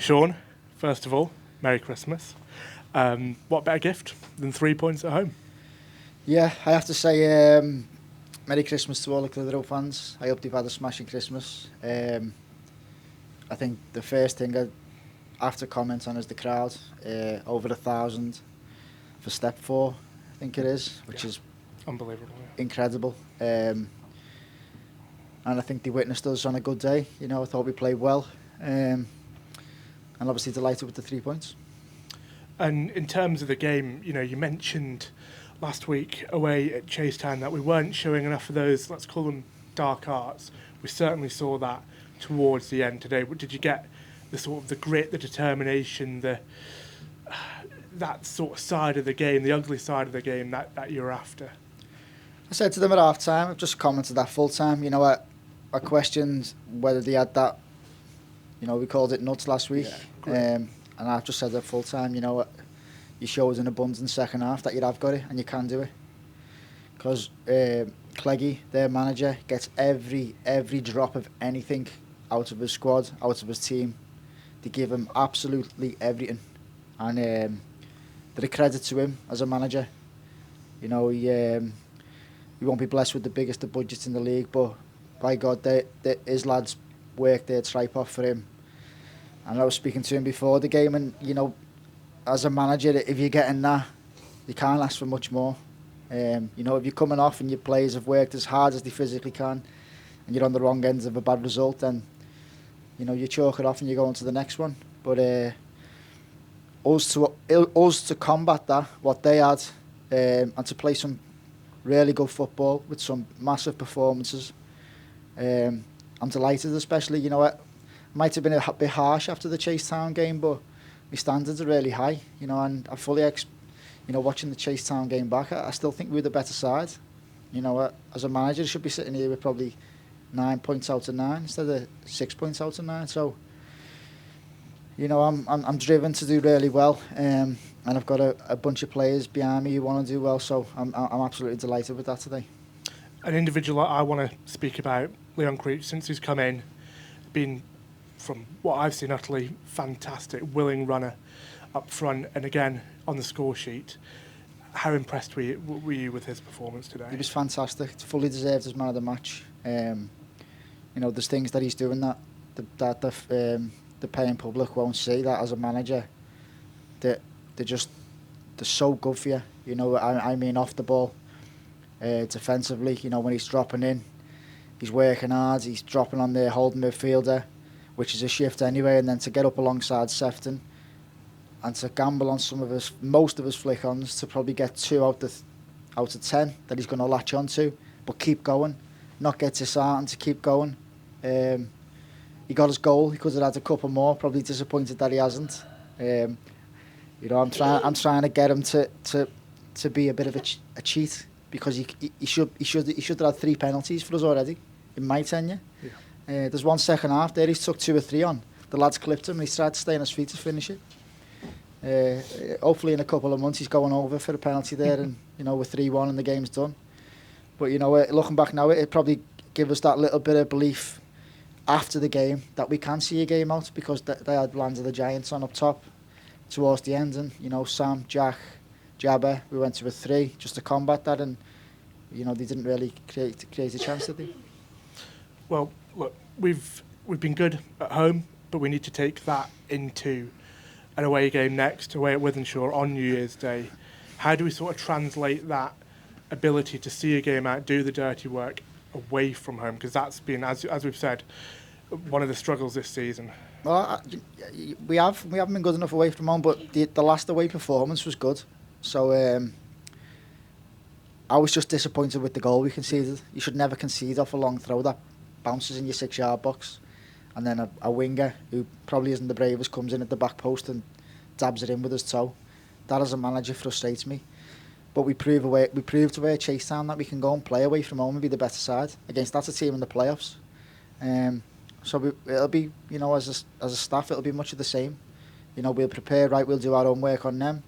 Sean, first of all, Merry Christmas. What better gift than 3 points at home? Yeah, I have to say Merry Christmas to all the Clitheroe fans. I hope they've had a smashing Christmas. I think the first thing I have to comment on is the crowd. Over 1,000 for step 4, I think it is, which is unbelievable, incredible. And I think they witnessed us on a good day. You know, I thought we played well. And obviously delighted with the 3 points. And in terms of the game, you know, you mentioned last week away at Chasetown that we weren't showing enough of those, let's call them dark arts. We certainly saw that towards the end today. Did you get the sort of the grit, the determination, that sort of side of the game, the ugly side of the game that you're after? I said to them at half time, I've just commented that full time, you know, I questioned whether they had that, you know, we called it nuts last week. Yeah, and I've just said at full time, you know, you showed an abundance second half that you have got it and you can do it. Because Cleggy, their manager, gets every drop of anything out of his squad, out of his team. They give him absolutely everything. And they're a credit to him as a manager. You know, he won't be blessed with the biggest of budgets in the league, but by God, his lads work their tripe off for him. And I was speaking to him before the game, and, you know, as a manager, if you're getting that, you can't ask for much more. You know, if you're coming off and your players have worked as hard as they physically can, and you're on the wrong ends of a bad result, then, you know, you chalk it off and you go on to the next one. But us to combat that, what they had, and to play some really good football with some massive performances, I'm delighted, especially, you know, it might have been a bit harsh after the Chasetown game, but my standards are really high, you know, and I fully, you know, watching the Chasetown game back, I still think we were the better side. You know, as a manager, I should be sitting here with probably 9 points out of 9 instead of 6 points out of 9. So, you know, I'm driven to do really well, and I've got a bunch of players behind me who want to do well. So I'm absolutely delighted with that today. An individual I want to speak about, Leon Creech, since he's come in, been, from what I've seen, utterly fantastic, willing runner up front, and again on the score sheet. How impressed were you with his performance today? He was fantastic. Fully deserved as man of the match. You know, there's things that he's doing that the paying public won't see, that as a manager, they're so good for you. You know, I mean off the ball, defensively. You know, when he's dropping in, he's working hard. He's dropping on there, holding midfielder, which is a shift anyway, and then to get up alongside Sefton and to gamble on most of his flick-ons to probably get 2 out of 10 that he's going to latch onto, but keep going, not get disheartened, to keep going. He got his goal. He could have had a couple more. Probably disappointed that he hasn't. You know, I'm trying to get him to be a bit of a cheat, because he should have had 3 penalties for us already in my tenure. Yeah. There's one second half there, he's took 2 or 3 on. The lads clipped him and he's tried to stay on his feet to finish it. Hopefully in a couple of months he's going over for a penalty there, and, you know, we're 3-1 and the game's done. But, you know, looking back now, it probably give us that little bit of belief after the game that we can see a game out, because they had Land of the Giants on up top towards the end, and, you know, Sam, Jack, Jabba, we went to a 3 just to combat that, and, you know, they didn't really create a chance, did they? Well, look, we've been good at home, but we need to take that into an away game next, away at Wythenshawe on New Year's Day. How do we sort of translate that ability to see a game out, do the dirty work away from home? Because that's been, as we've said, one of the struggles this season. Well, we haven't been good enough away from home, but the last away performance was good. So I was just disappointed with the goal we conceded. You should never concede off a long throw that bounces in your 6-yard box, and then a winger who probably isn't the bravest comes in at the back post and dabs it in with his toe. That, as a manager, frustrates me. But we proved away at Chasetown that we can go and play away from home and be the better side against that's a team in the playoffs. So it'll be, you know, as a staff, it'll be much of the same. You know, we'll prepare right, we'll do our own work on them,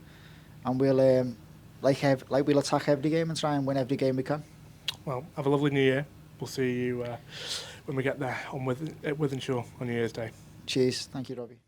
and we'll we'll attack every game and try and win every game we can. Well, have a lovely New Year. We'll see you when we get there at Wythenshawe on New Year's Day. Cheers. Thank you, Robbie.